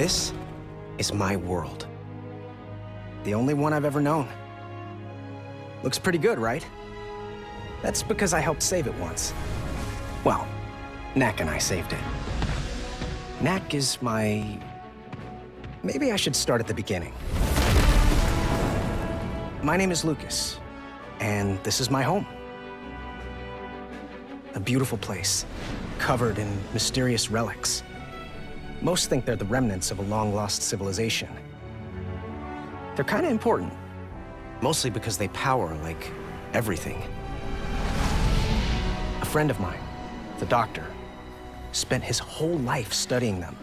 This is my world. The only one I've ever known. Looks pretty good, right? That's because I helped save it once. Well, Knack and I saved it. Knack is my... Maybe I should start at the beginning. My name is Lucas, and this is my home. A beautiful place, covered in mysterious relics. Most think they're the remnants of a long-lost civilization. They're kind of important, mostly because they power, like, everything. A friend of mine, the doctor, spent his whole life studying them,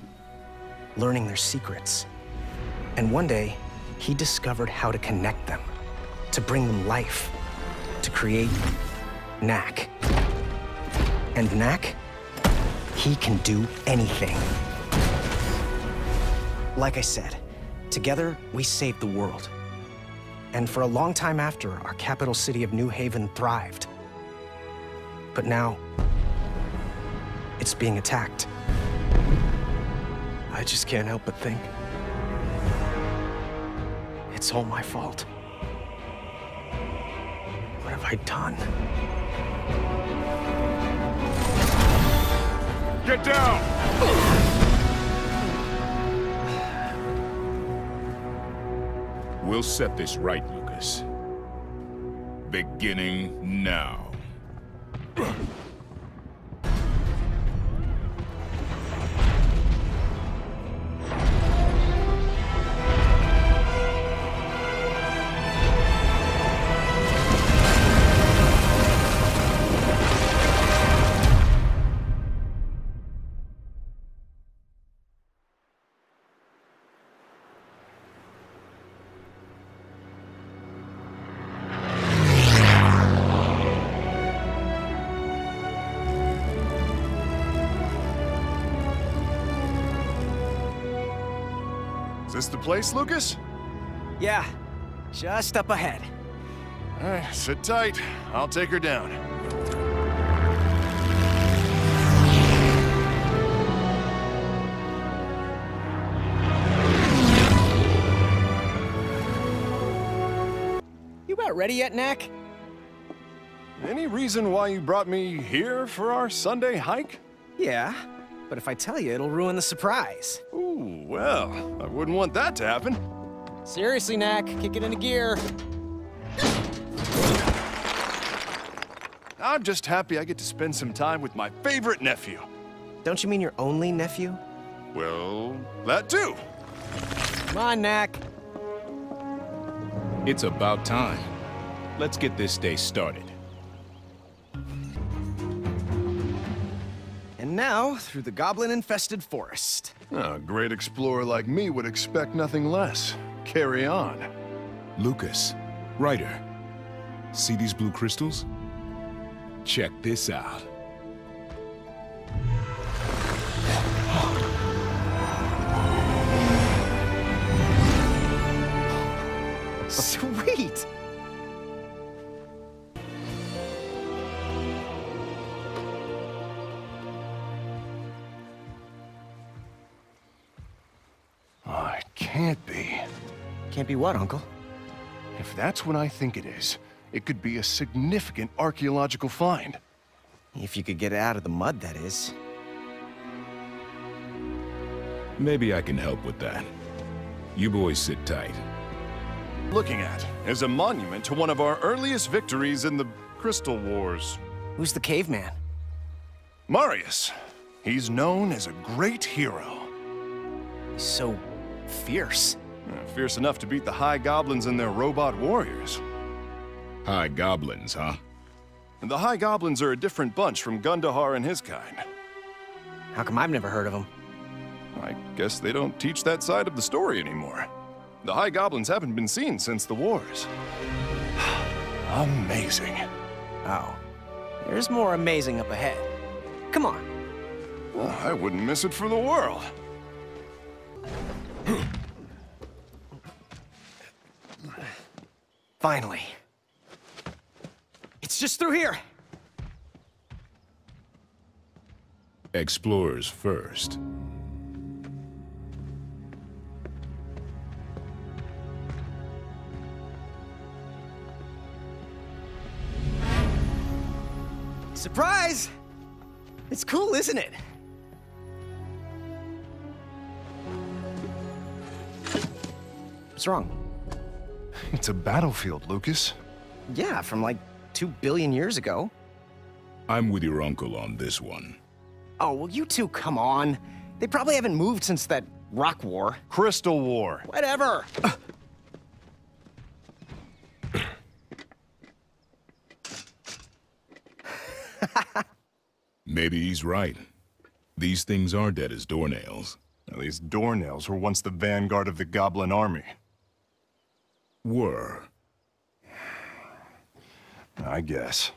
learning their secrets. And one day, he discovered how to connect them, to bring them life, to create Knack. And Knack, he can do anything. Like I said, together, we saved the world. And for a long time after, our capital city of New Haven thrived. But now, it's being attacked. I just can't help but think it's all my fault. What have I done? Get down! We'll set this right, Lucas. Beginning now. Is this the place, Lucas? Yeah, just up ahead. All right, sit tight. I'll take her down. You about ready yet, Knack? Any reason why you brought me here for our Sunday hike? Yeah, but if I tell you, it'll ruin the surprise. Ooh, well, I wouldn't want that to happen. Seriously, Knack, kick it into gear. I'm just happy I get to spend some time with my favorite nephew. Don't you mean your only nephew? Well, that too. Come on, Knack. It's about time. Let's get this day started. And now, through the goblin-infested forest. A great explorer like me would expect nothing less. Carry on. Lucas, Ryder, see these blue crystals? Check this out. Sweet! Oh, it can't be. Can't be what, Uncle? If that's what I think it is, it could be a significant archaeological find. If you could get it out of the mud, that is. Maybe I can help with that. You boys sit tight. Looking at is a monument to one of our earliest victories in the Crystal Wars. Who's the caveman? Marius. He's known as a great hero. He's so fierce. Fierce enough to beat the High Goblins and their robot warriors. High goblins, huh? And the High Goblins are a different bunch from Gundahar and his kind. How come I've never heard of him? I guess they don't teach that side of the story anymore. The High Goblins haven't been seen since the wars. Amazing. Oh. There's more amazing up ahead. Come on. Well, I wouldn't miss it for the world. Finally. It's just through here. Explorers first. Surprise! It's cool, isn't it? What's wrong? It's a battlefield, Lucas. Yeah, from like 2 billion years ago. I'm with your uncle on this one. Oh, well, you two, come on. They probably haven't moved since that rock war. Crystal War. Whatever. Maybe he's right. These things are dead as doornails. Now, these doornails were once the vanguard of the Goblin army. Were. I guess.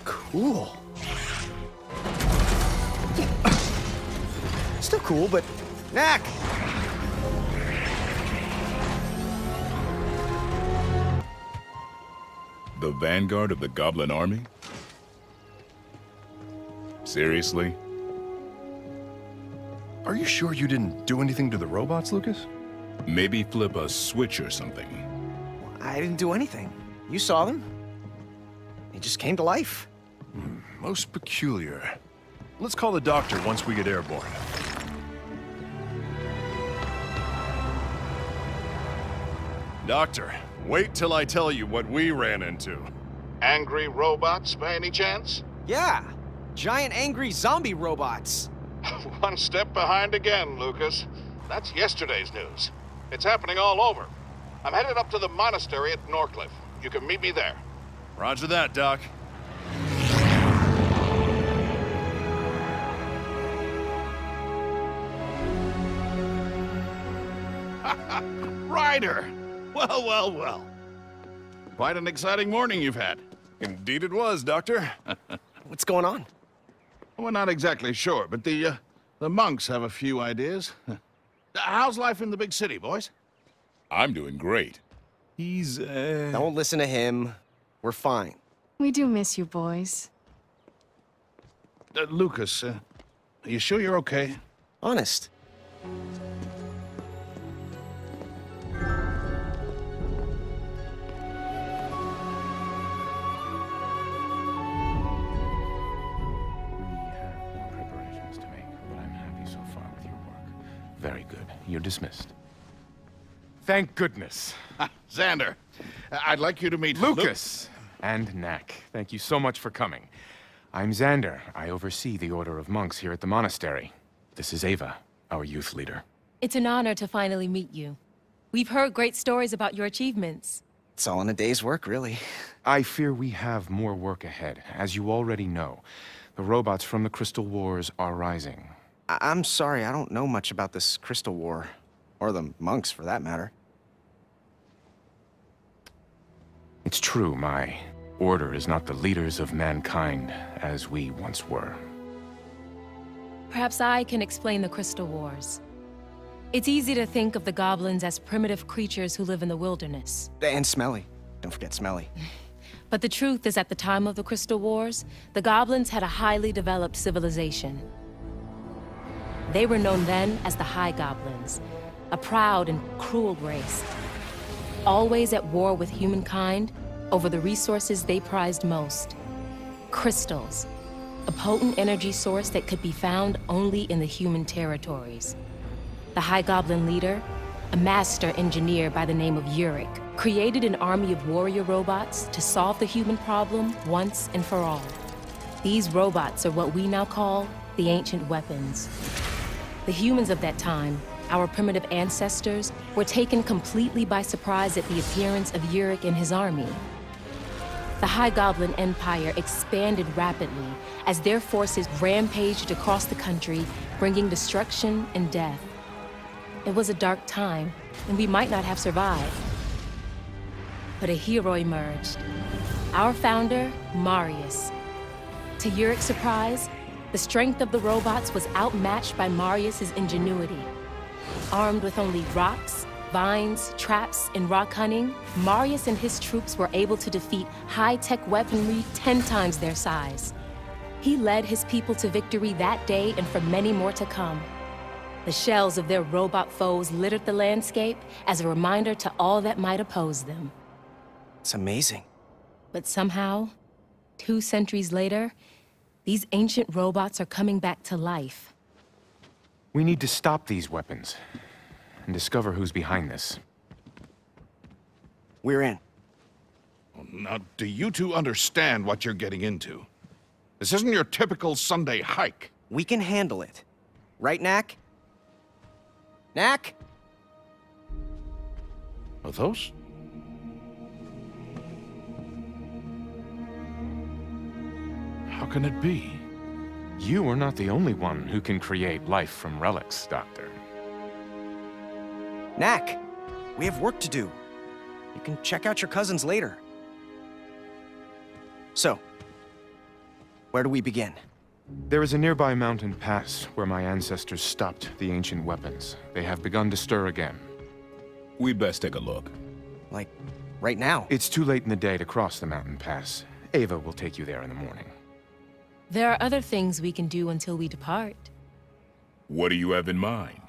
Cool. Still cool, but... Knack! The vanguard of the Goblin army? Seriously? Are you sure you didn't do anything to the robots, Lucas? Maybe flip a switch or something. I didn't do anything. You saw them. They just came to life. Most peculiar. Let's call the doctor once we get airborne. Doctor, wait till I tell you what we ran into. Angry robots, by any chance? Yeah. Giant angry zombie robots. One step behind again, Lucas. That's yesterday's news. It's happening all over. I'm headed up to the monastery at Norcliffe. You can meet me there. Roger that, Doc. Ryder! Well, well, well. Quite an exciting morning you've had. Indeed it was, Doctor. What's going on? We're not exactly sure, but the monks have a few ideas. How's life in the big city, boys? I'm doing great. He's, Don't listen to him. We're fine. We do miss you, boys. Lucas, are you sure you're okay? Honest. Preparations to make, but I'm happy so far with your work. Very good. You're dismissed. Thank goodness. Xander, I'd like you to meet Lucas and Knack. Thank you so much for coming. I'm Xander. I oversee the Order of Monks here at the monastery. This is Ava, our youth leader. It's an honor to finally meet you. We've heard great stories about your achievements. It's all in a day's work, really. I fear we have more work ahead. As you already know, the robots from the Crystal Wars are rising. I'm sorry, I don't know much about this Crystal War. Or the monks, for that matter. It's true, my order is not the leaders of mankind as we once were. Perhaps I can explain the Crystal Wars. It's easy to think of the goblins as primitive creatures who live in the wilderness. And Smelly. Don't forget Smelly. But the truth is, at the time of the Crystal Wars, the goblins had a highly developed civilization. They were known then as the High Goblins, a proud and cruel race, always at war with humankind over the resources they prized most. Crystals, a potent energy source that could be found only in the human territories. The High Goblin leader, a master engineer by the name of Yurik, created an army of warrior robots to solve the human problem once and for all. These robots are what we now call the ancient weapons. The humans of that time, our primitive ancestors, were taken completely by surprise at the appearance of Yurik and his army. The High Goblin Empire expanded rapidly as their forces rampaged across the country, bringing destruction and death. It was a dark time, and we might not have survived. But a hero emerged. Our founder, Marius. To Yurik's surprise, the strength of the robots was outmatched by Marius's ingenuity. Armed with only rocks, vines, traps, and rock hunting, Marius and his troops were able to defeat high-tech weaponry 10 times their size. He led his people to victory that day and for many more to come. The shells of their robot foes littered the landscape as a reminder to all that might oppose them. It's amazing. But somehow, 2 centuries later, these ancient robots are coming back to life. We need to stop these weapons and discover who's behind this. We're in. Now, do you two understand what you're getting into? This isn't your typical Sunday hike. We can handle it. Right, Knack? Knack? Are those? How can it be? You are not the only one who can create life from relics, Doctor. Knack, we have work to do. You can check out your cousins later. So, where do we begin? There is a nearby mountain pass where my ancestors stopped the ancient weapons. They have begun to stir again. We'd best take a look. Like, right now? It's too late in the day to cross the mountain pass. Ava will take you there in the morning. There are other things we can do until we depart. What do you have in mind?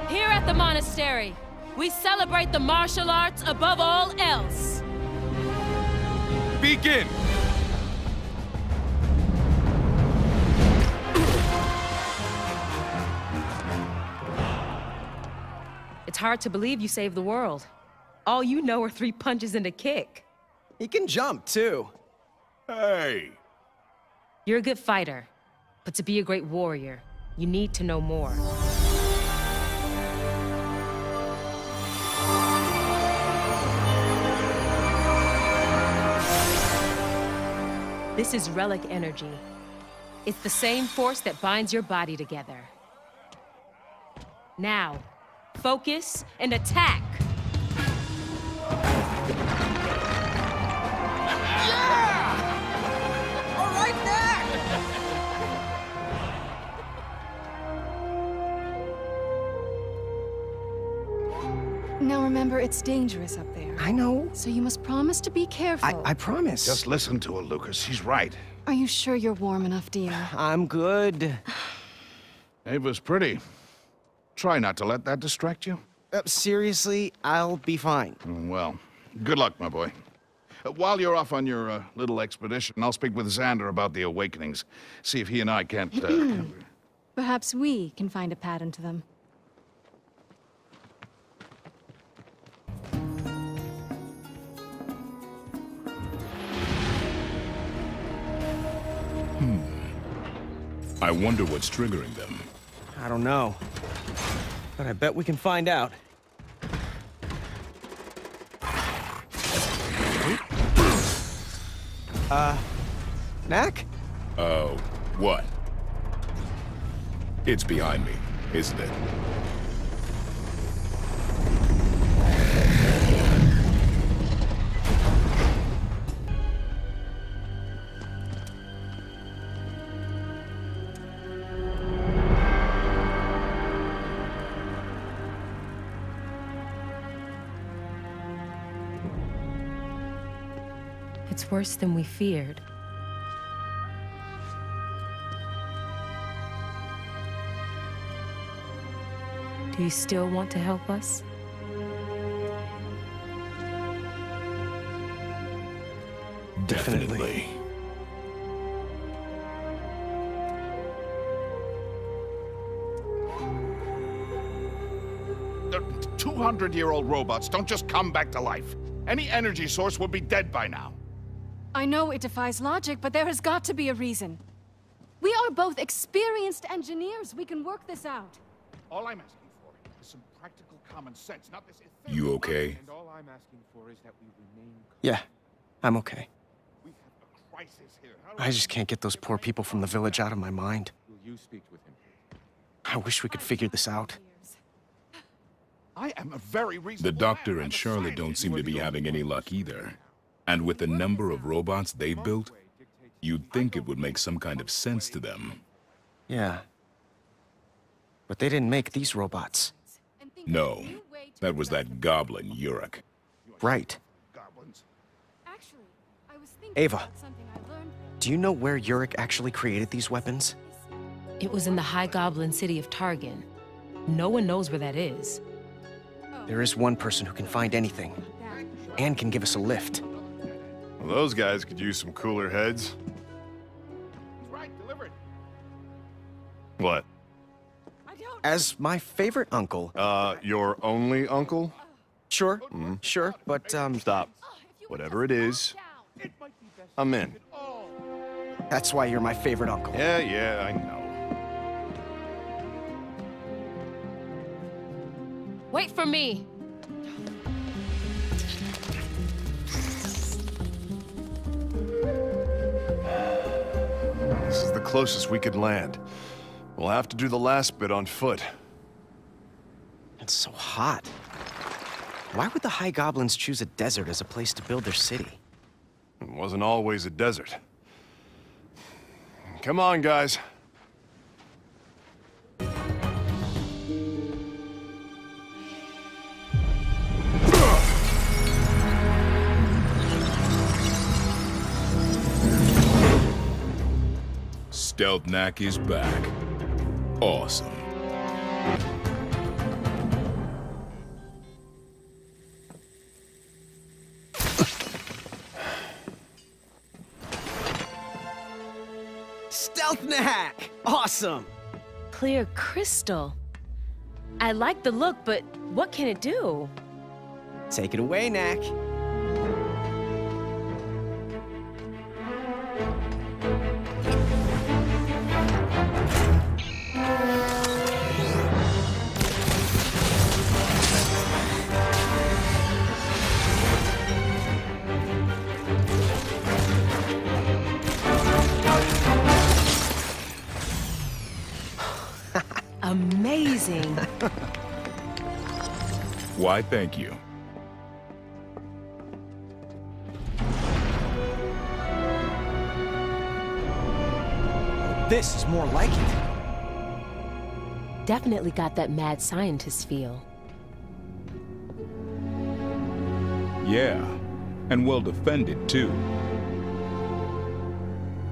Here at the monastery, we celebrate the martial arts above all else. Begin! It's hard to believe you saved the world. All you know are 3 punches and a kick. He can jump, too. Hey! You're a good fighter, but to be a great warrior, you need to know more. This is relic energy. It's the same force that binds your body together. Now, focus and attack! Now remember, it's dangerous up there. I know. So you must promise to be careful. I promise. Just listen to her, Lucas. She's right. Are you sure you're warm enough, dear? I'm good. Ava's pretty. Try not to let that distract you. Seriously, I'll be fine. Well, good luck, my boy. While you're off on your little expedition, I'll speak with Xander about the awakenings. See if he and I can't... Perhaps we can find a pattern to them. I wonder what's triggering them. I don't know. But I bet we can find out. Knack? Oh, what? It's behind me, isn't it? It's worse than we feared. Do you still want to help us? Definitely. The 200-year-old robots don't just come back to life. Any energy source would be dead by now. I know it defies logic, but there has got to be a reason. We are both experienced engineers. We can work this out. All I'm asking for is some practical common sense, not this ethereal... You okay? And all I'm asking for is that we remain calm. Yeah, I'm okay. We have a crisis here. How do I just can't get those poor people from the village out of my mind. Will you speak with him? I wish we could figure this out. I am a very reasonable The doctor man. and I'm a Charlotte don't scientist. seem to be having any luck either. And with the number of robots they've built, you'd think it would make some kind of sense to them. Yeah. But they didn't make these robots. No, that was that goblin, Uruk. Right. Goblins. Actually, I was thinking Ava. about something I learned. Do you know where Uruk actually created these weapons? It was in the High Goblin city of Targan. No one knows where that is. There is one person who can find anything, and can give us a lift. Well, those guys could use some cooler heads. What? As my favorite uncle. Your only uncle? Sure, sure, but, Stop. Whatever it is, I'm in. that's why you're my favorite uncle. Yeah, I know. Wait for me! This is the closest we could land. We'll have to do the last bit on foot. It's so hot. Why would the High Goblins choose a desert as a place to build their city? It wasn't always a desert. Come on, guys. Stealth Knack is back. Awesome. Stealth Knack! Awesome! Clear crystal. I like the look, but what can it do? Take it away, Knack. Amazing. Why, thank you. This is more like it. Definitely got that mad scientist feel. Yeah, and well defended, too.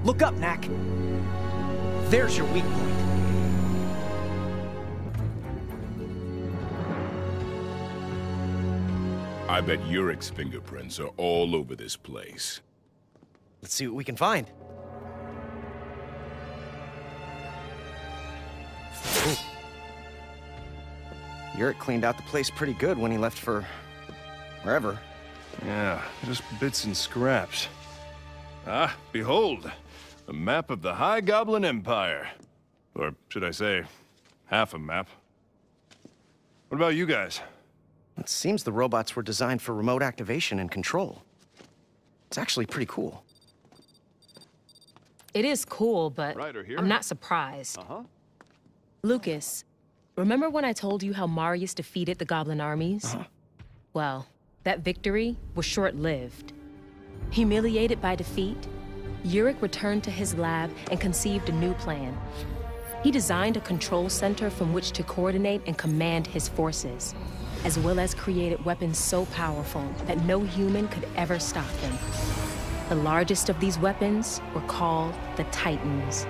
Look up, Knack. There's your weak point. I bet Urich's fingerprints are all over this place. Let's see what we can find. Ooh. Urich cleaned out the place pretty good when he left for... wherever. Yeah, just bits and scraps. Ah, behold, a map of the High Goblin Empire. Or should I say, half a map. What about you guys? It seems the robots were designed for remote activation and control. It's actually pretty cool. It is cool, but Ryder here. I'm not surprised. Uh-huh. Lucas, remember when I told you how Marius defeated the Goblin armies? Well, that victory was short-lived. Humiliated by defeat, Urich returned to his lab and conceived a new plan. He designed a control center from which to coordinate and command his forces, as well as created weapons so powerful that no human could ever stop them. The largest of these weapons were called the Titans.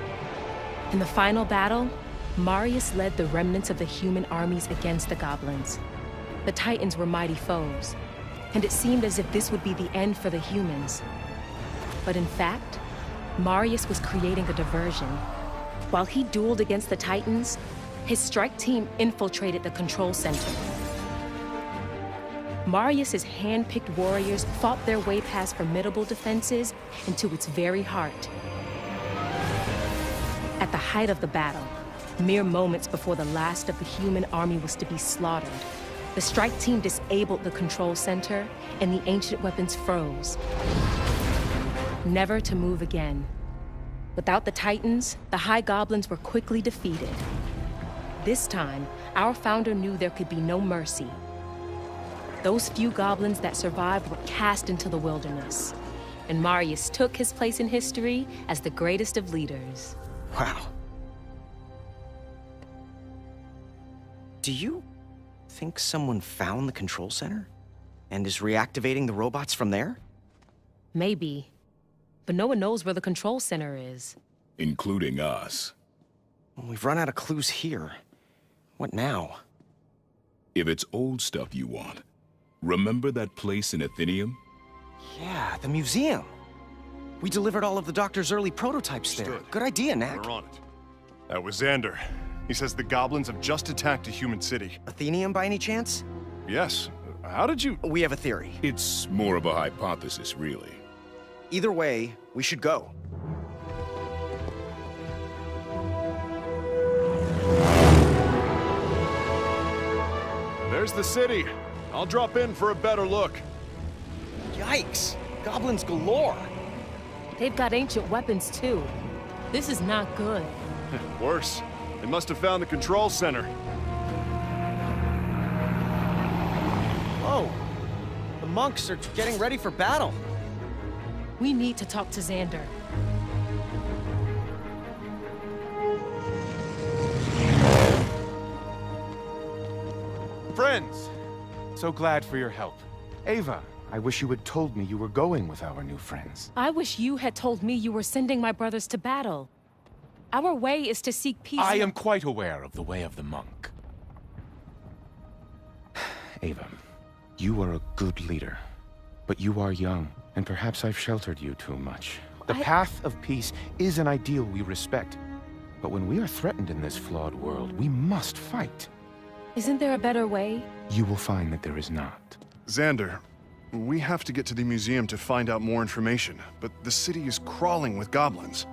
In the final battle, Marius led the remnants of the human armies against the goblins. The Titans were mighty foes, and it seemed as if this would be the end for the humans. But in fact, Marius was creating a diversion. While he dueled against the Titans, his strike team infiltrated the control center. Marius's hand-picked warriors fought their way past formidable defenses into its very heart. At the height of the battle, mere moments before the last of the human army was to be slaughtered, the strike team disabled the control center and the ancient weapons froze, never to move again. Without the Titans, the High Goblins were quickly defeated. This time, our founder knew there could be no mercy. Those few goblins that survived were cast into the wilderness, and Marius took his place in history as the greatest of leaders. Wow. Do you think someone found the control center and is reactivating the robots from there? Maybe, but no one knows where the control center is. Including us. Well, we've run out of clues here. What now? If it's old stuff you want, remember that place in Athenium? Yeah, the museum. We delivered all of the Doctor's early prototypes there. Understood. Good idea, Knack. We're on it. That was Xander. He says the goblins have just attacked a human city. Athenium by any chance? Yes. How did you... We have a theory. It's more of a hypothesis, really. Either way, we should go. There's the city. I'll drop in for a better look. Yikes! Goblins galore! They've got ancient weapons, too. This is not good. Worse. They must have found the control center. Whoa! The monks are getting ready for battle. We need to talk to Xander. Friends! So glad for your help. Ava, I wish you had told me you were going with our new friends. I wish you had told me you were sending my brothers to battle. Our way is to seek peace. I am quite aware of the way of the monk. Ava, you are a good leader, but you are young, and perhaps I've sheltered you too much. The path of peace is an ideal we respect, but when we are threatened in this flawed world, we must fight. Isn't there a better way? You will find that there is not. Xander, we have to get to the museum to find out more information, but the city is crawling with goblins.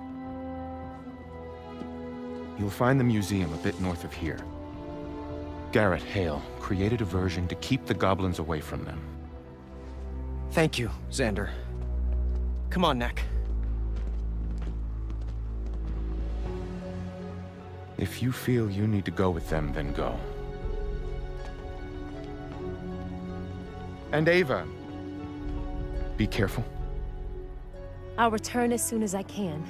You'll find the museum a bit north of here. Garrett Hale created a version to keep the goblins away from them. Thank you, Xander. Come on, Knack. If you feel you need to go with them, then go. And Ava, be careful. I'll return as soon as I can.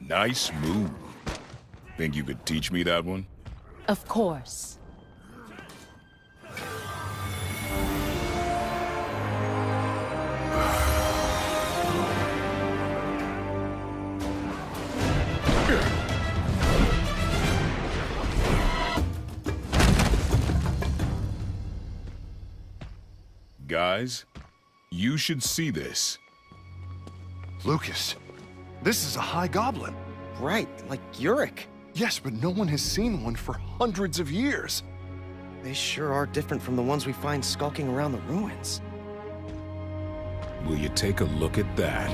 Nice move. Think you could teach me that one? Of course. Guys, you should see this. Lucas, this is a high goblin. Right, like Yurik. Yes, but no one has seen one for hundreds of years. They sure are different from the ones we find skulking around the ruins. Will you take a look at that?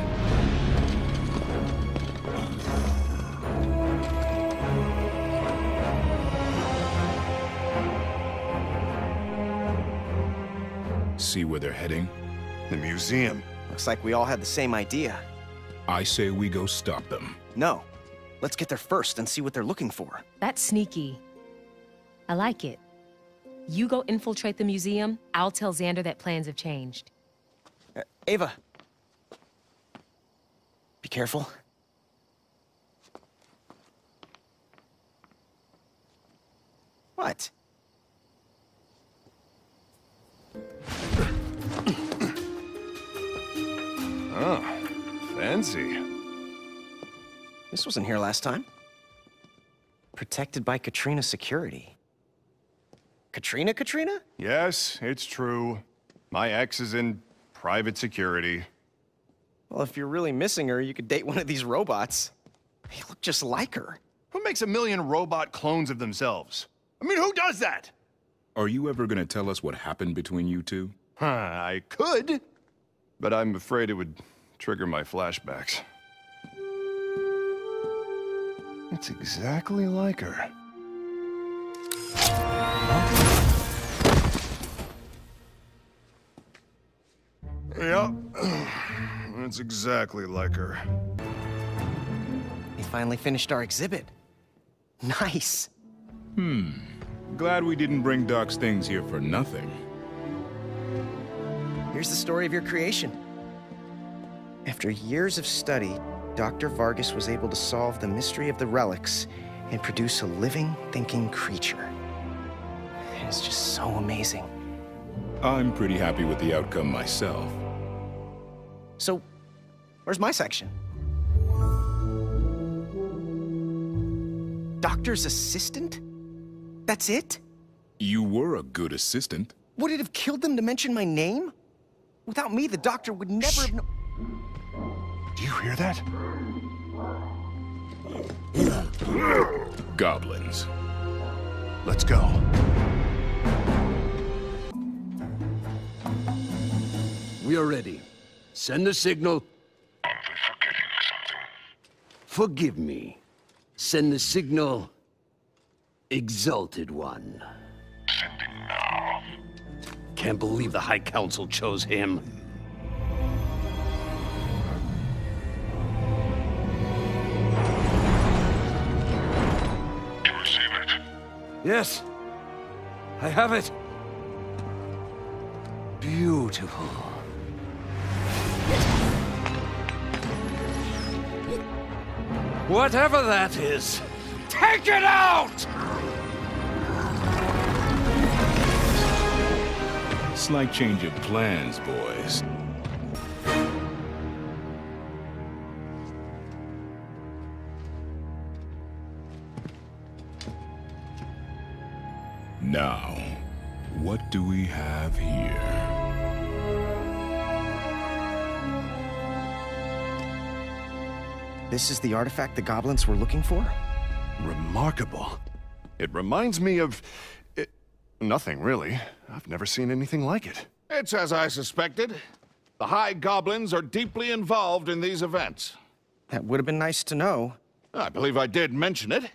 See where they're heading? The museum. Looks like we all had the same idea. I say we go stop them. No. Let's get there first and see what they're looking for. That's sneaky. I like it. You go infiltrate the museum, I'll tell Xander that plans have changed. Ava. Be careful. What? Oh, fancy. This wasn't here last time. Protected by Katrina security. Katrina? Yes, it's true. My ex is in private security. Well, if you're really missing her, you could date one of these robots. They look just like her. Who makes a million robot clones of themselves? I mean, who does that? Are you ever gonna tell us what happened between you two? I could, but I'm afraid it would trigger my flashbacks. It's exactly like her. Yep, it's exactly like her. We finally finished our exhibit. Nice. Glad we didn't bring Doc's things here for nothing. Here's the story of your creation. After years of study, Dr. Vargas was able to solve the mystery of the relics and produce a living, thinking creature. It's just so amazing. I'm pretty happy with the outcome myself. So, where's my section? Doctor's assistant? That's it? You were a good assistant. Would it have killed them to mention my name? Without me, the doctor would never have known. Do you hear that? Goblins. Let's go. We are ready. Send the signal. Are they forgetting something? Forgive me. Send the signal. Exalted One. Sending now. Can't believe the High Council chose him. To receive it. Yes. I have it. Beautiful. Whatever that is, take it out! Slight change of plans, boys. Now, what do we have here? This is the artifact the goblins were looking for? Remarkable. It reminds me of... nothing, really. I've never seen anything like it. It's as I suspected. The High Goblins are deeply involved in these events. That would have been nice to know. I believe I did mention it.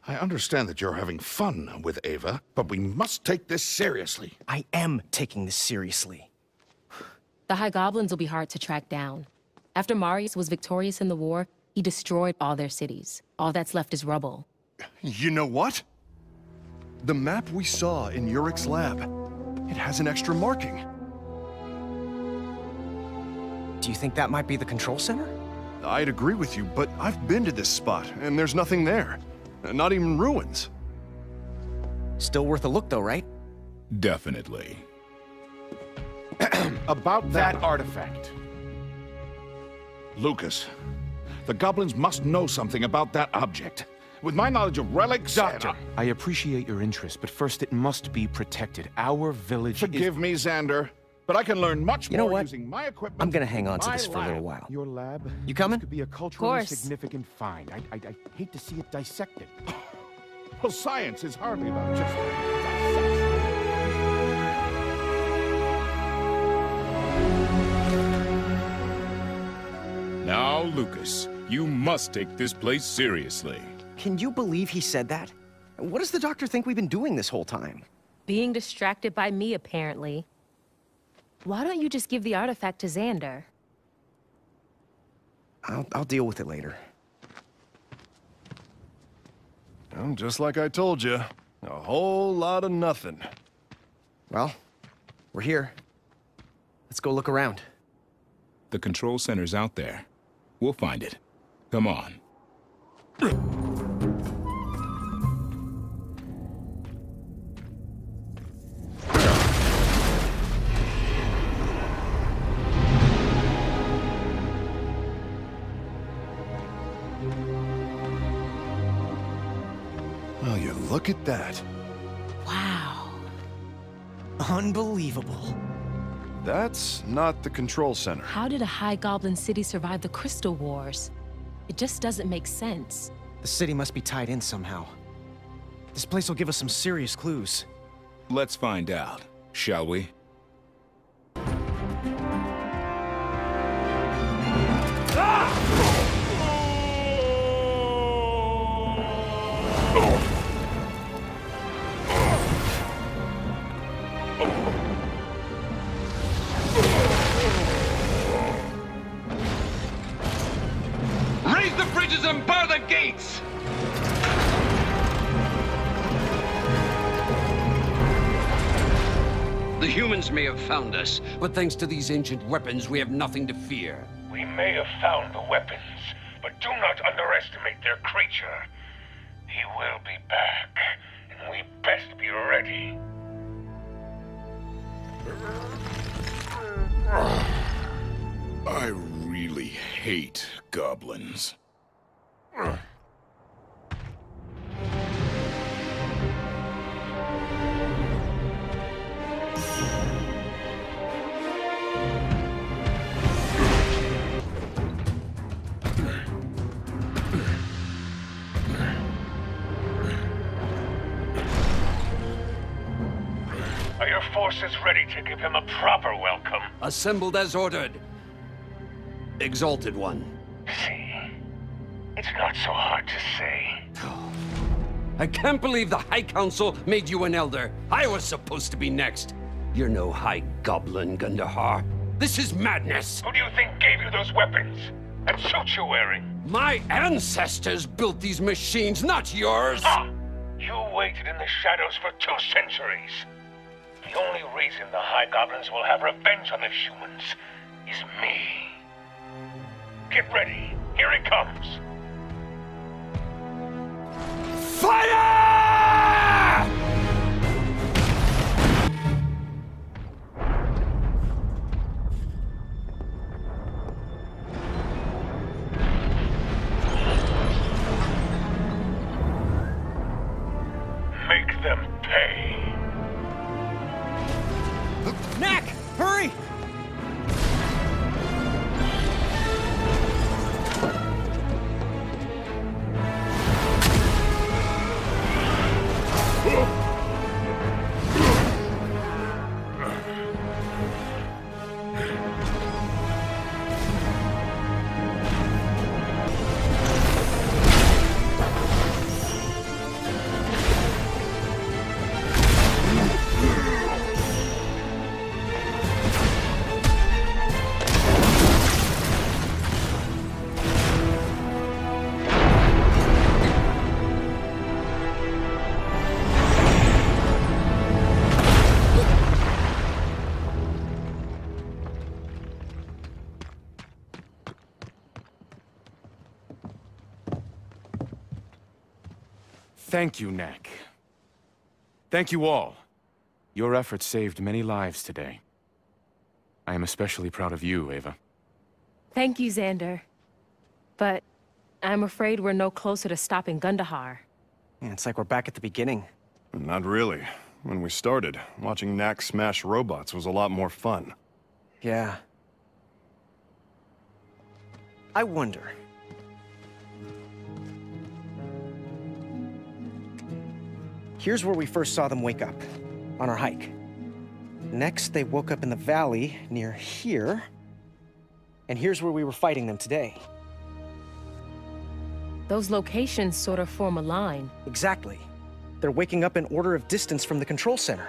I understand that you're having fun with Ava, but we must take this seriously. I am taking this seriously. The High Goblins will be hard to track down. After Marius was victorious in the war, he destroyed all their cities. All that's left is rubble. You know what? The map we saw in Urik's lab, it has an extra marking. Do you think that might be the control center? I'd agree with you, but I've been to this spot, and there's nothing there. Not even ruins. Still worth a look though, right? Definitely. About that artifact. Lucas, the goblins must know something about that object. With my knowledge of relics... Doctor, I appreciate your interest, but first it must be protected. Our village Forgive me, Xander, but I can learn much You know more what? using my equipment. I'm gonna hang on to my this for a little lab. while. Your lab? You coming? This could be a culturally Course. significant find. I hate to see it dissected. Well, science is hardly about just dissection. Now, Lucas, you must take this place seriously. Can you believe he said that? What does the doctor think we've been doing this whole time? Being distracted by me, apparently. Why don't you just give the artifact to Xander? I'll deal with it later. Well, just like I told you, a whole lot of nothing. Well, we're here. Let's go look around. The control center's out there. We'll find it. Come on. Well, you look at that. Wow. Unbelievable. That's not the control center. How did a High Goblin city survive the Crystal Wars? It just doesn't make sense. The city must be tied in somehow. This place will give us some serious clues. Let's find out, shall we? Raise the bridges and bar the gates! The humans may have found us, but thanks to these ancient weapons, we have nothing to fear. We may have found the weapons, but do not underestimate their creature. He will be back, and we best be ready. hate goblins. Are your forces ready to give him a proper welcome? Assembled as ordered. Exalted One. See? It's not so hard to say. I can't believe the High Council made you an elder. I was supposed to be next. You're no High Goblin, Gundahar. This is madness. Who do you think gave you those weapons? And suits you're wearing? My ancestors built these machines, not yours. Ah! You waited in the shadows for 2 centuries. The only reason the High Goblins will have revenge on the humans is me. Get ready. Here he comes. Fire! Make them pay. Knack! Hurry! Thank you, Knack. Thank you all. Your efforts saved many lives today. I am especially proud of you, Ava. Thank you, Xander. But I'm afraid we're no closer to stopping Gundahar. Yeah, it's like we're back at the beginning. Not really. When we started, watching Knack smash robots was a lot more fun. Yeah. I wonder. Here's where we first saw them wake up, on our hike. Next, they woke up in the valley near here. And here's where we were fighting them today. Those locations sort of form a line. Exactly. They're waking up in order of distance from the control center.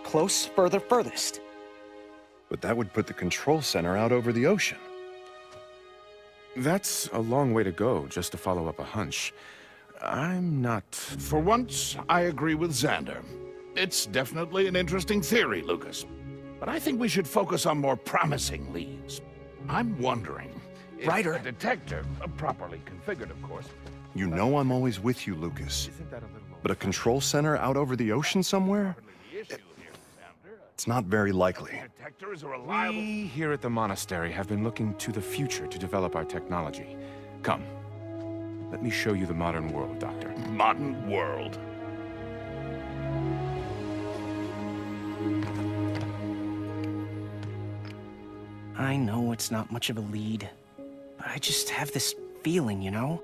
Close, further, furthest. But that would put the control center out over the ocean. That's a long way to go just to follow up a hunch. I'm not... For once, I agree with Xander. It's definitely an interesting theory, Lucas. But I think we should focus on more promising leads. I'm wondering if Ryder. a detector, properly configured, of course. You know I'm always with you, Lucas. But a control center out over the ocean somewhere? It's not very likely. Detector is a reliable... We here at the monastery have been looking to the future to develop our technology. Come. Let me show you the modern world, Doctor. Modern world. I know it's not much of a lead, but I just have this feeling, you know?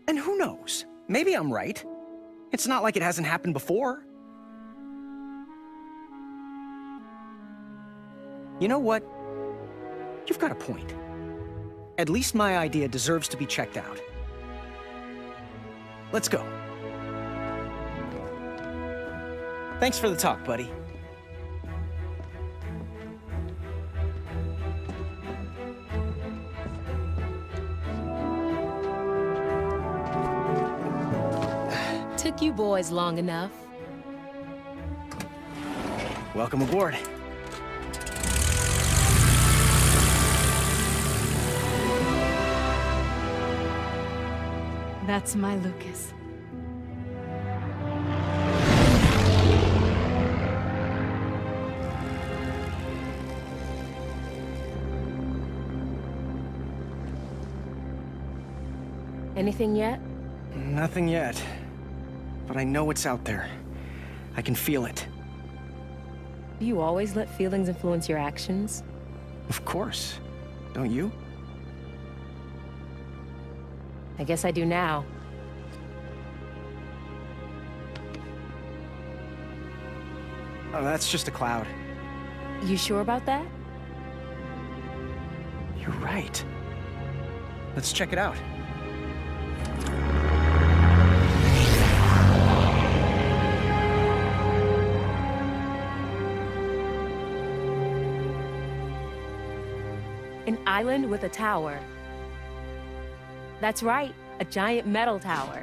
And who knows? Maybe I'm right. It's not like it hasn't happened before. You know what? You've got a point. At least my idea deserves to be checked out. Let's go. Thanks for the talk, buddy. Took you boys long enough. Welcome aboard. That's my Lucas. Anything yet? Nothing yet. But I know it's out there. I can feel it. Do you always let feelings influence your actions? Of course. Don't you? I guess I do now. Oh, that's just a cloud. You sure about that? You're right. Let's check it out. An island with a tower. That's right, a giant metal tower.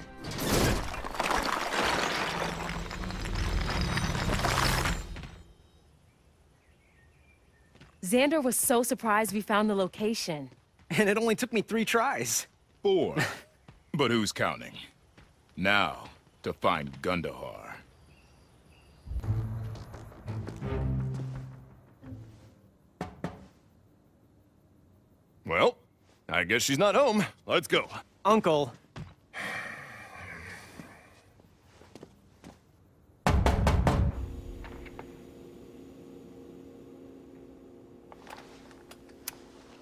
Xander was so surprised we found the location. And it only took me 3 tries. 4. But who's counting? Now, to find Gundahar. Well, I guess she's not home. Let's go. Uncle.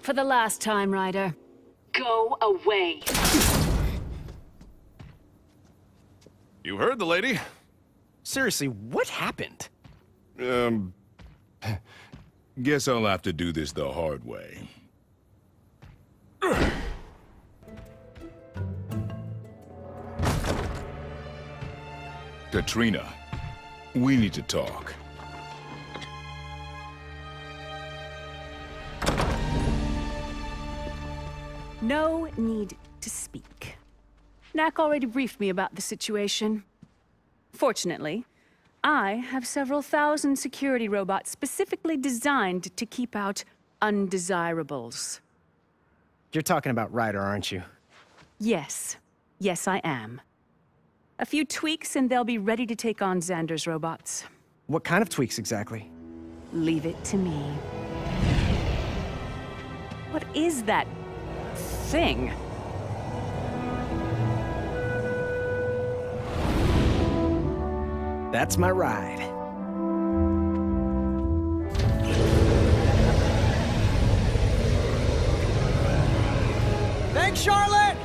For the last time, Ryder. Go away. You heard the lady. Seriously, what happened? Guess I'll have to do this the hard way. Katrina, we need to talk. No need to speak. Knack already briefed me about the situation. Fortunately, I have several thousand security robots specifically designed to keep out undesirables. You're talking about Ryder, aren't you? Yes. Yes, I am. A few tweaks and they'll be ready to take on Xander's robots. What kind of tweaks exactly? Leave it to me. What is that thing? That's my ride. Thanks, Charlotte!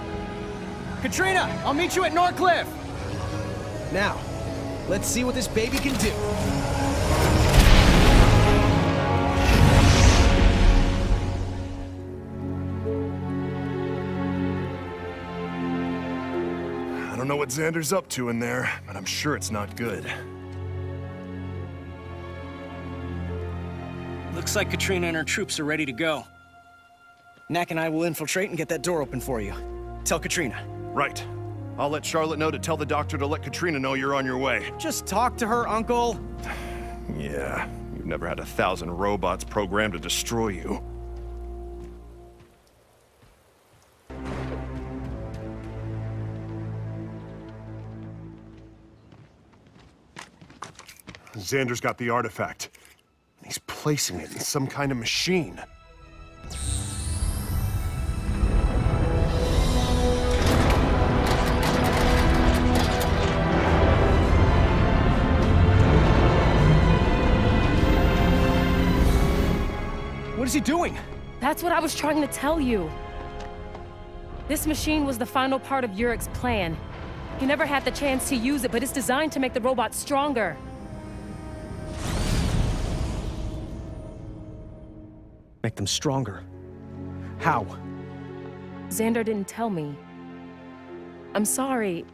Katrina, I'll meet you at Norcliffe! Now, let's see what this baby can do. I don't know what Xander's up to in there, but I'm sure it's not good. Looks like Katrina and her troops are ready to go. Knack and I will infiltrate and get that door open for you. Tell Katrina. Right. I'll let Charlotte know to tell the doctor to let Katrina know you're on your way. Just talk to her, Uncle. Yeah, you've never had 1,000 robots programmed to destroy you. Xander's got the artifact. He's placing it in some kind of machine. What is he doing? That's what I was trying to tell you. This machine was the final part of Urich's plan. He never had the chance to use it, but it's designed to make the robots stronger. Make them stronger. How? Xander didn't tell me. I'm sorry.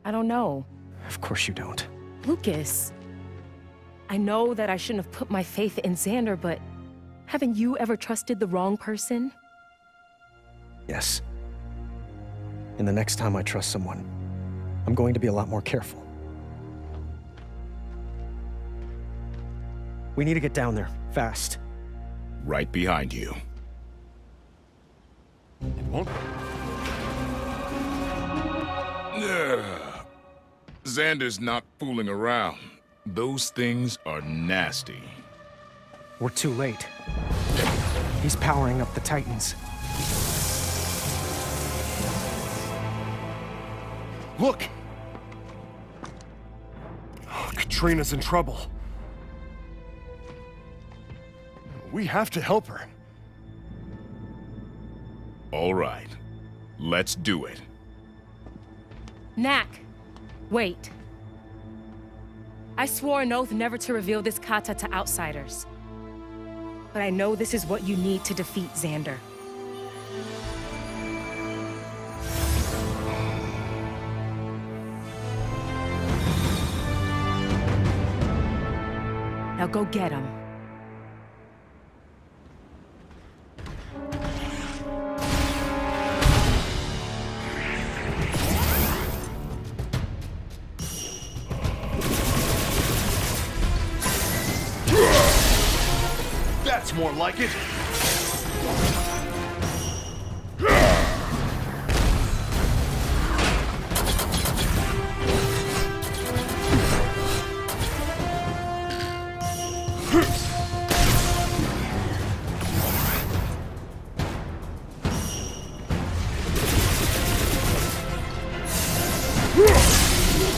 I don't know. Of course you don't. Lucas, I know that I shouldn't have put my faith in Xander, but haven't you ever trusted the wrong person? Yes. And the next time I trust someone, I'm going to be a lot more careful. We need to get down there, fast. Right behind you. It won't. Xander's not fooling around. Those things are nasty. We're too late. He's powering up the Titans. Look! Oh, Katrina's in trouble. We have to help her. All right. Let's do it. Knack, wait. I swore an oath never to reveal this kata to outsiders. But I know this is what you need to defeat Xander. Now go get him. That's more like it.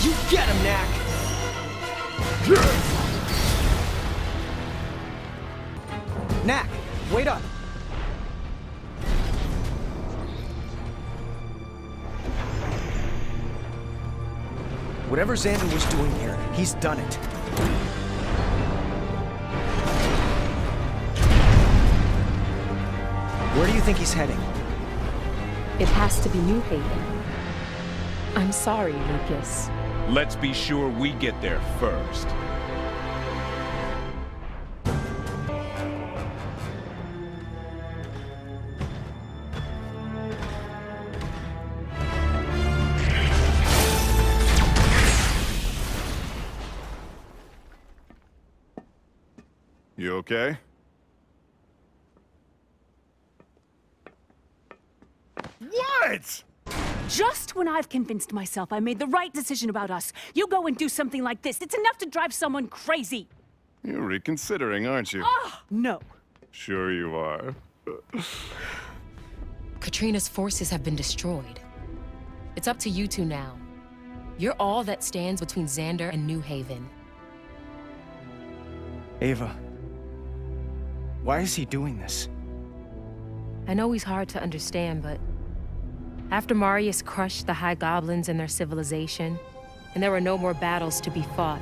You get him, Knack! Knack, wait up! Whatever Xander was doing here, he's done it. Where do you think he's heading? It has to be New Haven. I'm sorry, Lucas. Let's be sure we get there first. You okay? What? Just when I've convinced myself I made the right decision about us, you go and do something like this. It's enough to drive someone crazy. You're reconsidering, aren't you? No. Sure you are. Katrina's forces have been destroyed. It's up to you two now. You're all that stands between Xander and New Haven. Ava, why is he doing this? I know he's hard to understand, but after Marius crushed the High Goblins and their civilization, and there were no more battles to be fought,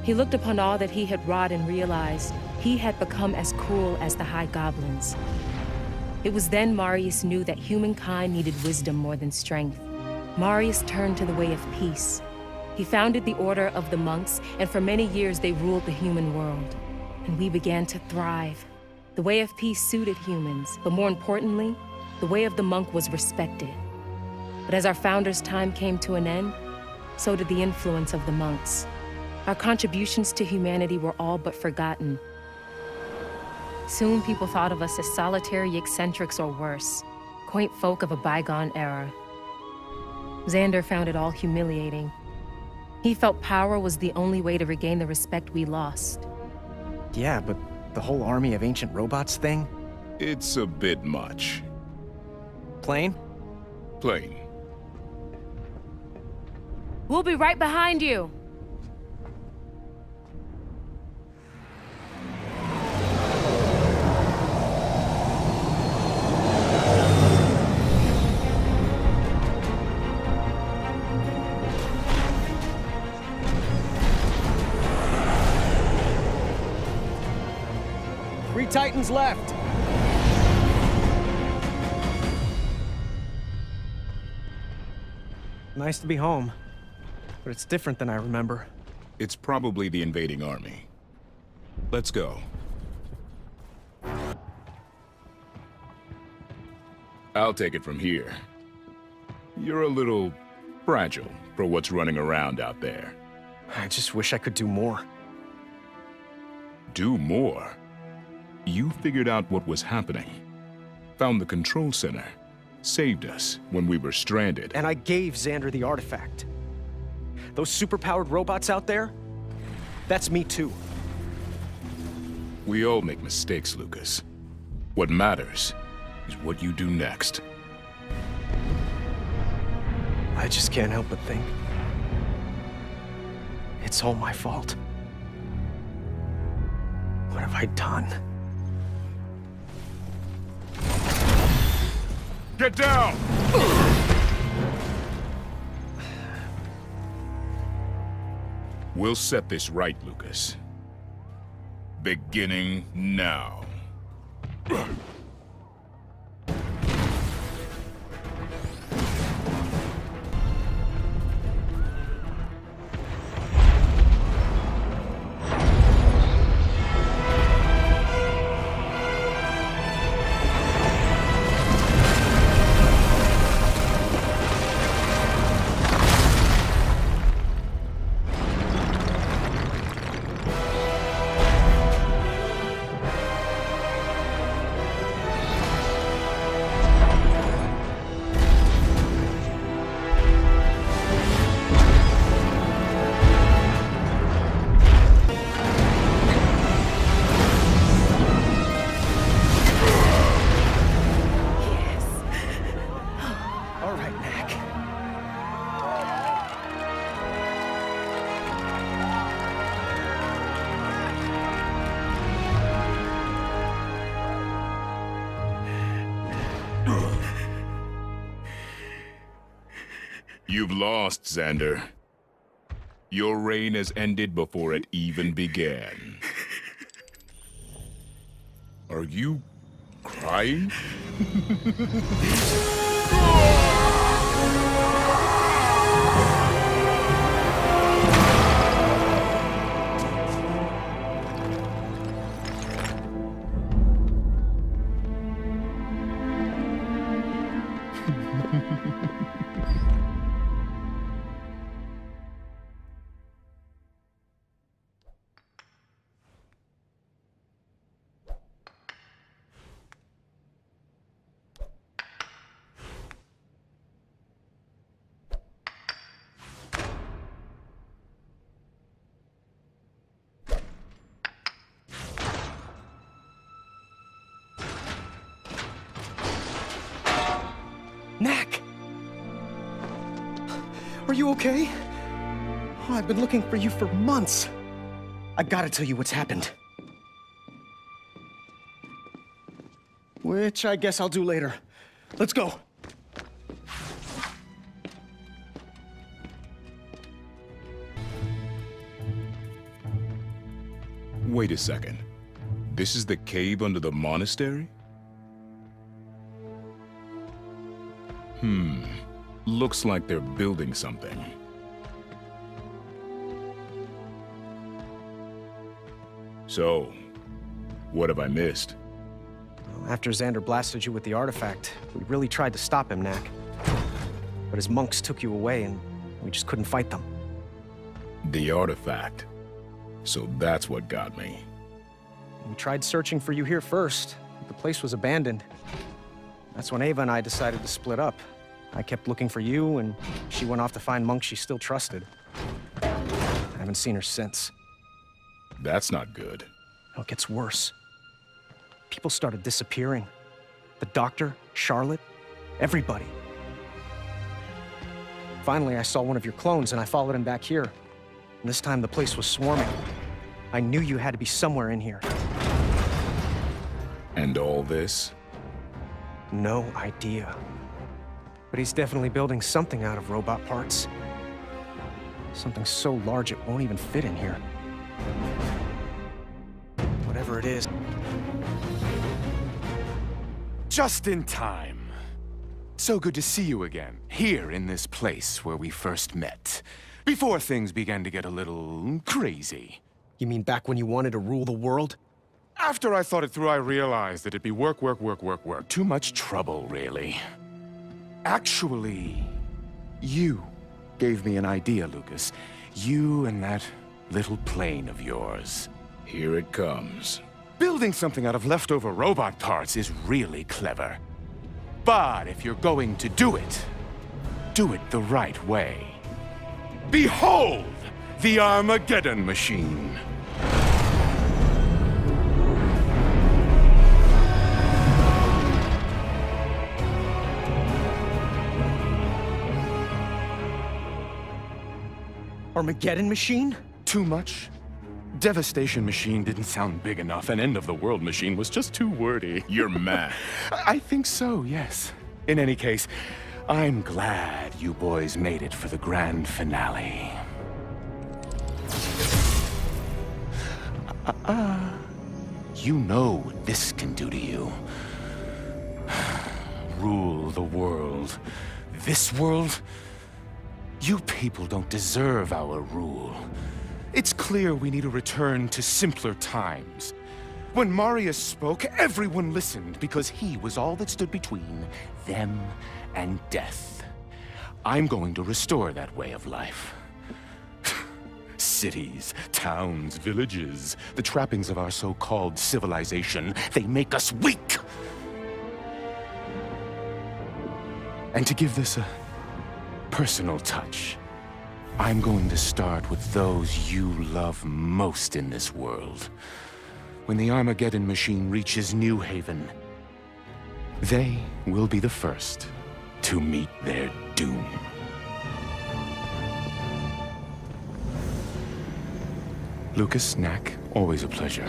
he looked upon all that he had wrought and realized he had become as cruel as the High Goblins. It was then Marius knew that humankind needed wisdom more than strength. Marius turned to the way of peace. He founded the Order of the Monks, and for many years they ruled the human world. And we began to thrive. The way of peace suited humans, but more importantly, the way of the monk was respected. But as our founders' time came to an end, so did the influence of the monks. Our contributions to humanity were all but forgotten. Soon people thought of us as solitary eccentrics or worse, quaint folk of a bygone era. Xander found it all humiliating. He felt power was the only way to regain the respect we lost. Yeah, but the whole army of ancient robots thing? It's a bit much. Plain? Plain. We'll be right behind you. Three Titans left. Nice to be home, but it's different than I remember. It's probably the invading army. Let's go. I'll take it from here. You're a little fragile for what's running around out there. I just wish I could do more. Do more? You figured out what was happening. Found the control center. Saved us when we were stranded. And I gave Xander the artifact. Those superpowered robots out there, that's me too. We all make mistakes, Lucas. What matters is what you do next. I I just can't help but think it's all my fault. What have I done? Get down! We'll set this right, Lucas. Beginning now. You've lost, Xander. Your reign has ended before it even began. Are you crying? Knack! Are you okay? Oh, I've been looking for you for months. I gotta tell you what's happened. Which I guess I'll do later. Let's go. Wait a second. This is the cave under the monastery? Looks like they're building something. So, what have I missed? After Xander blasted you with the artifact, we really tried to stop him, Knack. But his monks took you away and we just couldn't fight them. The artifact. So that's what got me. We tried searching for you here first, but the place was abandoned. That's when Ava and I decided to split up. I kept looking for you, and she went off to find monks she still trusted. I haven't seen her since. That's not good. Oh, it gets worse. People started disappearing. The doctor, Charlotte, everybody. Finally, I saw one of your clones, and I followed him back here. And this time, the place was swarming. I knew you had to be somewhere in here. And all this? No idea. But he's definitely building something out of robot parts. Something so large it won't even fit in here. Whatever it is. Just in time. So good to see you again, here in this place where we first met. Before things began to get a little crazy. You mean back when you wanted to rule the world? After I thought it through, I realized that it'd be work, work, work, work, work. Too much trouble, really. Actually, you gave me an idea, Lucas. You and that little plane of yours. Here it comes. Building something out of leftover robot parts is really clever. But if you're going to do it the right way. Behold, the Armageddon machine. Armageddon machine? Too much? Devastation machine didn't sound big enough, and end of the world machine was just too wordy. You're mad. I think so, yes. In any case, I'm glad you boys made it for the grand finale. You know what this can do to you. Rule the world. This world? You people don't deserve our rule. It's clear we need a return to simpler times. When Marius spoke, everyone listened because he was all that stood between them and death. I'm going to restore that way of life. Cities, towns, villages, the trappings of our so-called civilization, they make us weak. And to give this a personal touch, I'm going to start with those you love most in this world. When the Armageddon machine reaches New Haven, they will be the first to meet their doom. Lucas, Knack, always a pleasure.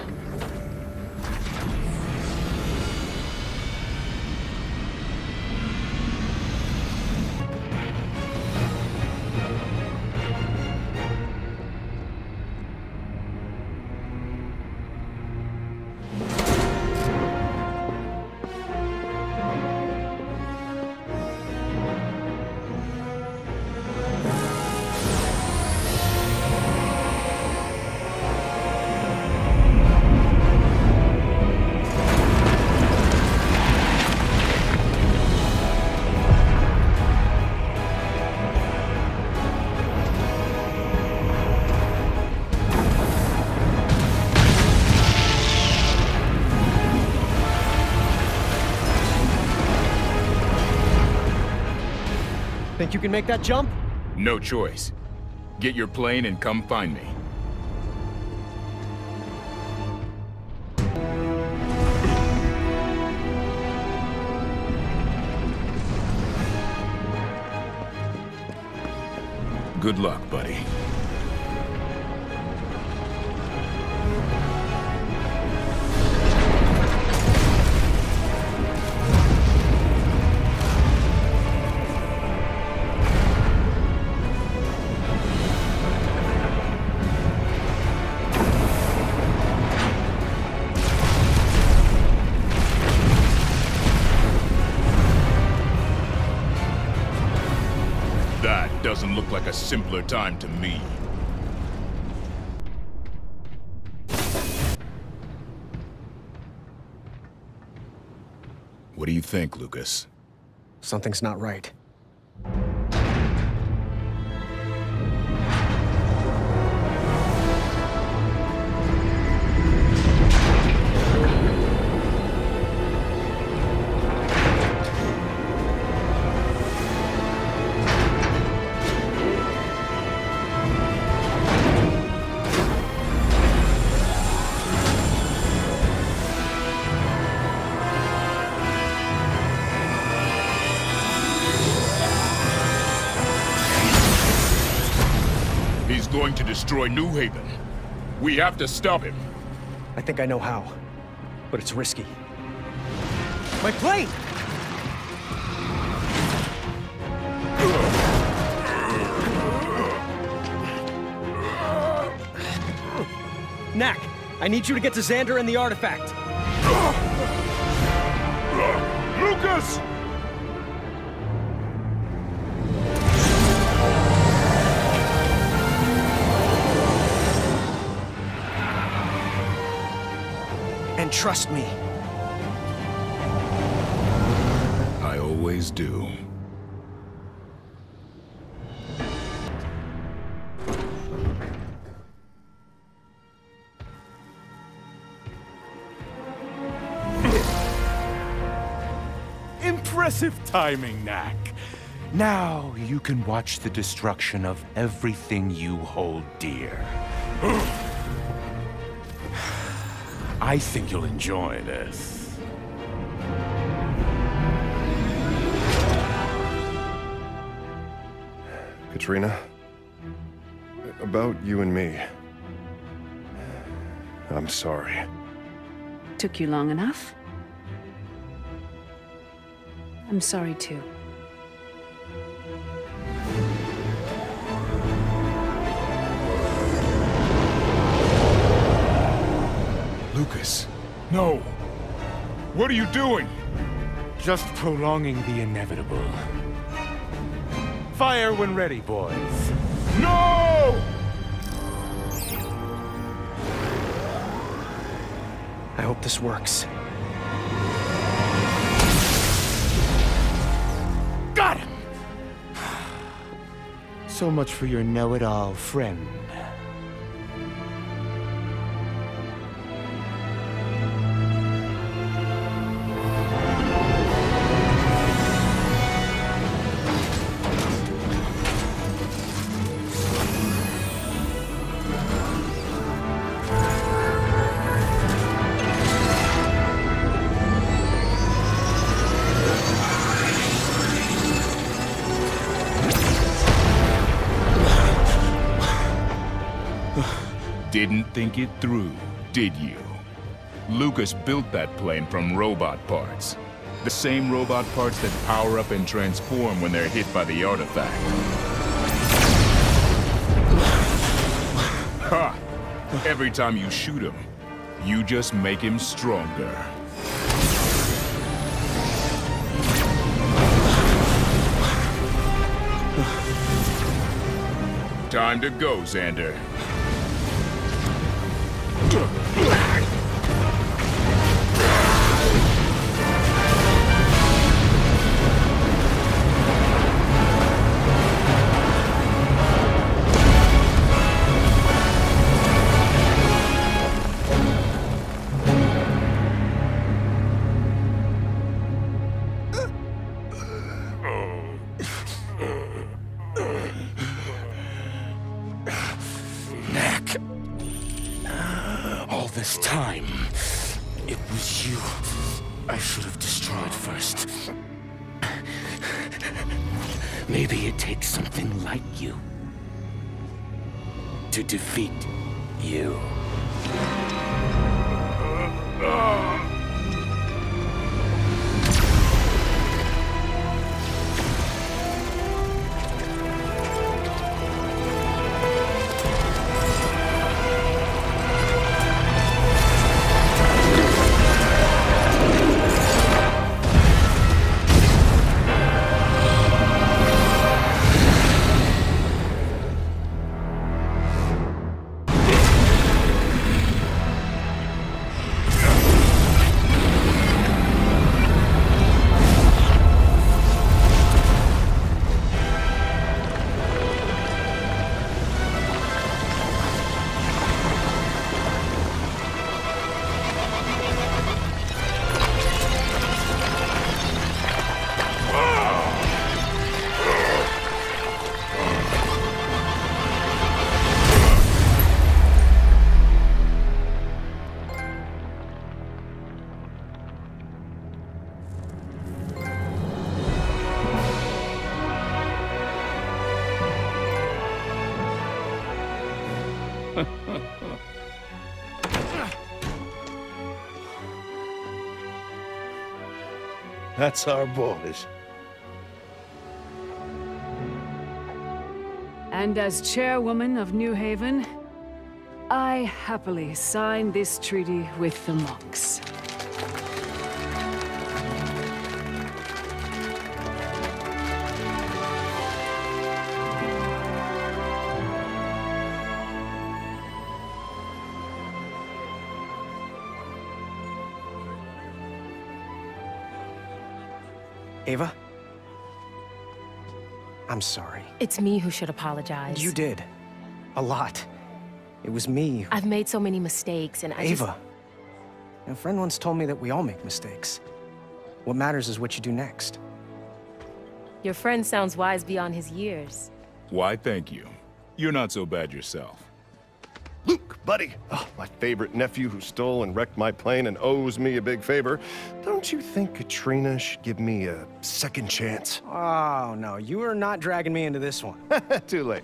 Think you can make that jump? No choice. Get your plane and come find me. Good luck, buddy. Doesn't look like a simpler time to me. What do you think, Lucas? Something's not right. Going to destroy New Haven. We have to stop him. I think I know how, but it's risky. My plane! Knack, I need you to get to Xander and the artifact. Lucas! And trust me. I always do. Impressive timing, Knack. Now you can watch the destruction of everything you hold dear. I think you'll enjoy this. Katrina? about you and me. I'm sorry. Took you long enough? I'm sorry too. Lucas, no. What are you doing? Just prolonging the inevitable. Fire when ready, boys. No! I hope this works. Got him! So much for your know-it-all friend. Didn't think it through, did you? Lucas built that plane from robot parts. The same robot parts that power up and transform when they're hit by the artifact. Ha! Every time you shoot him, you just make him stronger. Time to go, Xander. Knack. All this time, it was you I should have destroyed first. Maybe it takes something like you to defeat you. That's our boys. And as chairwoman of New Haven, I happily sign this treaty with the monks. Ava? I'm sorry. It's me who should apologize. You did. A lot. It was me. I've made so many mistakes, and Ava. A friend once told me that we all make mistakes. What matters is what you do next. Your friend sounds wise beyond his years. Why, thank you. You're not so bad yourself. Luke, buddy. Oh, my favorite nephew who stole and wrecked my plane and owes me a big favor. Don't you think Katrina should give me a second chance? Oh, no. You are not dragging me into this one. Too late.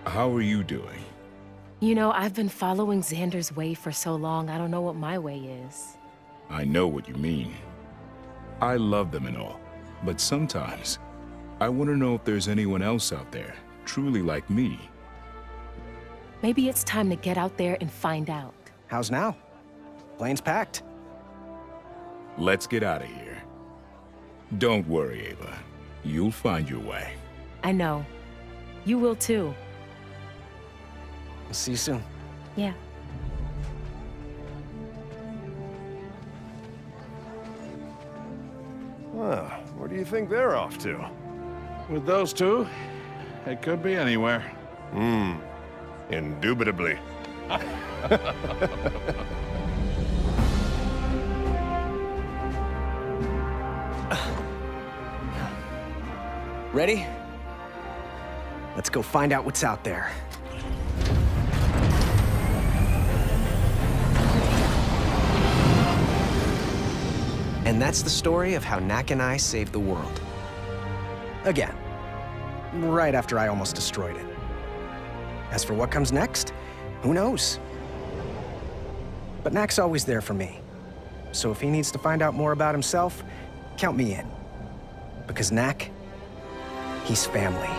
How are you doing? You know, I've been following Xander's way for so long, I don't know what my way is. I know what you mean. I love them and all, but sometimes I want to know if there's anyone else out there, truly like me. Maybe it's time to get out there and find out. How's now? Plane's packed. Let's get out of here. Don't worry, Ava. You'll find your way. I know. You will too. I'll see you soon. Yeah. Well, where do you think they're off to? With those two, it could be anywhere. Indubitably. Ready? Let's go find out what's out there. And that's the story of how Knack and I saved the world. Again. Right after I almost destroyed it. As for what comes next, who knows? But Knack's always there for me. So if he needs to find out more about himself, count me in. Because Knack, he's family.